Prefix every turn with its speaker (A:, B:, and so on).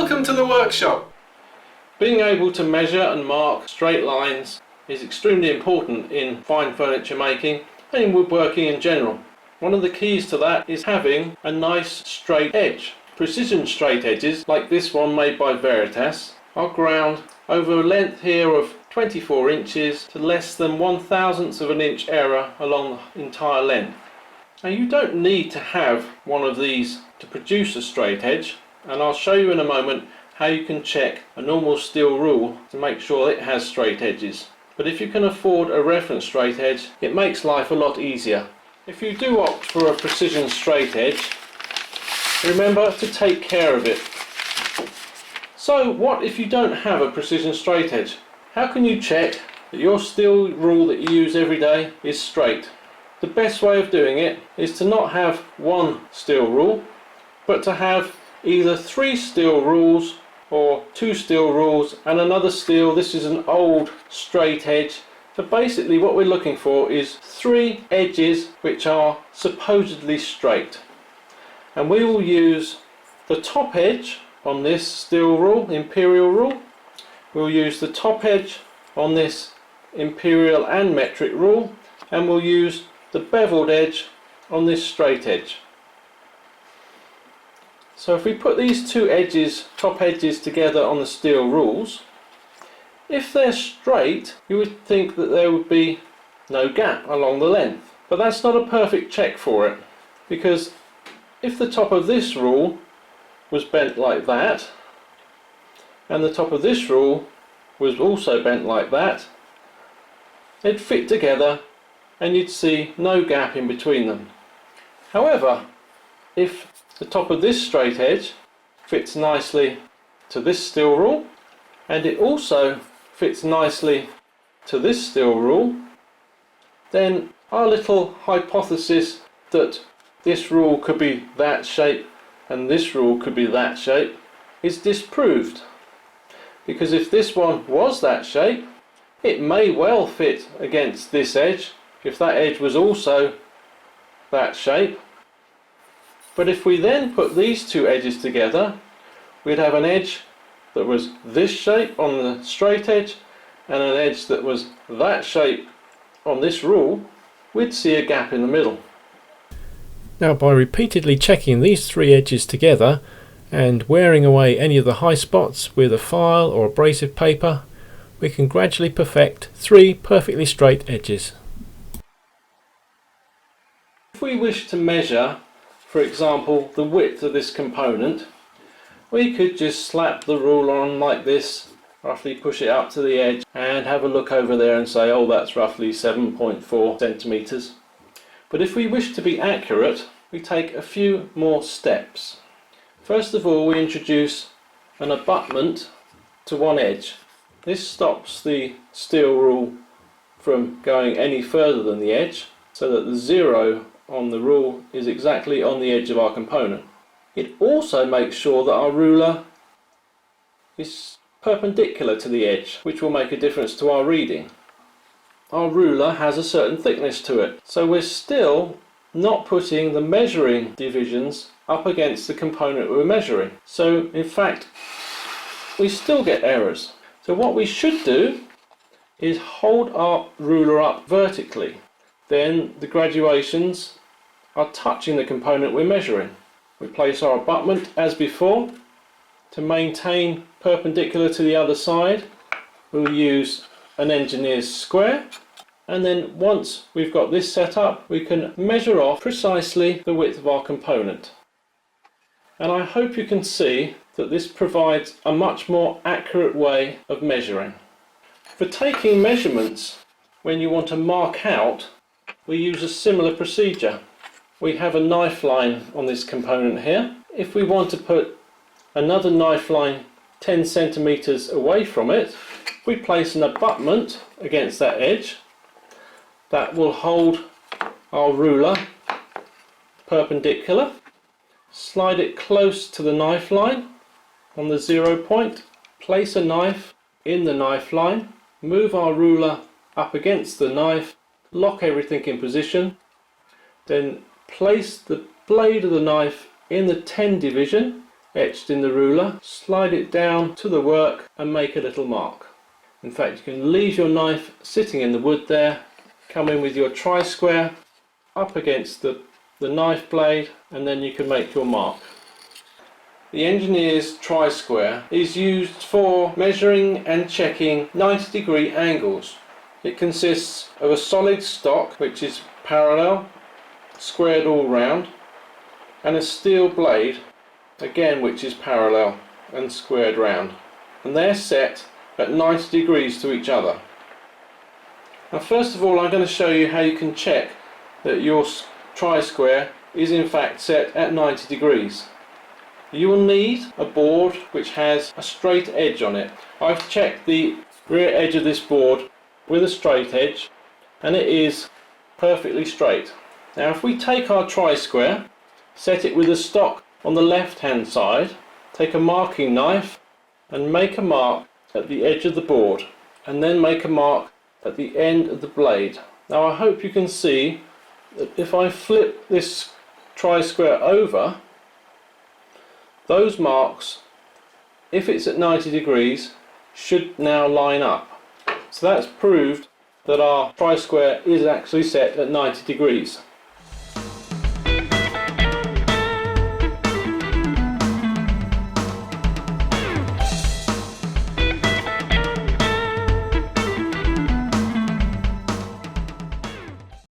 A: Welcome to the workshop. Being able to measure and mark straight lines is extremely important in fine furniture making and in woodworking in general. One of the keys to that is having a nice straight edge. Precision straight edges, like this one made by Veritas, are ground over a length here of 24 inches to less than 1/1000th of an inch error along the entire length. Now you don't need to have one of these to produce a straight edge, and I'll show you in a moment how you can check a normal steel rule to make sure it has straight edges. But if you can afford a reference straight edge, it makes life a lot easier. If you do opt for a precision straight edge, remember to take care of it. So what if you don't have a precision straight edge? How can you check that your steel rule that you use every day is straight? The best way of doing it is to not have one steel rule, but to have either 3 steel rules or 2 steel rules and another steel. This is an old straight edge. So basically what we're looking for is 3 edges which are supposedly straight. And we will use the top edge on this steel rule, imperial rule. We'll use the top edge on this imperial and metric rule, and we'll use the beveled edge on this straight edge. So if we put these 2 edges, top edges, together on the steel rules, if they're straight, you would think that there would be no gap along the length. But that's not a perfect check for it, because if the top of this rule was bent like that, and the top of this rule was also bent like that, they'd fit together and you'd see no gap in between them. However, if the top of this straight edge fits nicely to this steel rule, and it also fits nicely to this steel rule, then our little hypothesis that this rule could be that shape and this rule could be that shape is disproved. Because if this one was that shape, it may well fit against this edge if that edge was also that shape. But if we then put these 2 edges together, we'd have an edge that was this shape on the straight edge and an edge that was that shape on this rule. We'd see a gap in the middle.
B: Now, by repeatedly checking these 3 edges together and wearing away any of the high spots with a file or abrasive paper, we can gradually perfect 3 perfectly straight edges.
A: If we wish to measure, for example, the width of this component, we could just slap the ruler on like this, roughly push it up to the edge and have a look over there and say, oh, that's roughly 7.4 centimeters. But if we wish to be accurate, we take a few more steps. First of all, we introduce an abutment to one edge. This stops the steel rule from going any further than the edge, so that the 0 on the rule is exactly on the edge of our component. It also makes sure that our ruler is perpendicular to the edge, which will make a difference to our reading. Our ruler has a certain thickness to it, so we're still not putting the measuring divisions up against the component we're measuring. So in fact, we still get errors. So what we should do is hold our ruler up vertically. Then the graduations are touching the component we're measuring. We place our abutment as before. To maintain perpendicular to the other side, we'll use an engineer's square, and then once we've got this set up, we can measure off precisely the width of our component. And I hope you can see that this provides a much more accurate way of measuring. For taking measurements, when you want to mark out, we use a similar procedure. We have a knife line on this component here. If we want to put another knife line 10 centimeters away from it, we place an abutment against that edge that will hold our ruler perpendicular. Slide it close to the knife line on the 0 point, place a knife in the knife line, move our ruler up against the knife, lock everything in position, then place the blade of the knife in the 10 division etched in the ruler, slide it down to the work and make a little mark. In fact, you can leave your knife sitting in the wood there, come in with your tri-square up against the knife blade, and then you can make your mark. The engineer's tri-square is used for measuring and checking 90-degree angles. It consists of a solid stock which is parallel, squared all round, and a steel blade, again which is parallel and squared round. And they're set at 90 degrees to each other. Now first of all, I'm going to show you how you can check that your tri-square is in fact set at 90 degrees. You will need a board which has a straight edge on it. I've checked the rear edge of this board with a straight edge and it is perfectly straight. Now if we take our tri-square, set it with a stock on the left hand side, take a marking knife and make a mark at the edge of the board, and then make a mark at the end of the blade. Now I hope you can see that if I flip this tri-square over, those marks, if it's at 90 degrees, should now line up. So that's proved that our tri-square is actually set at 90 degrees.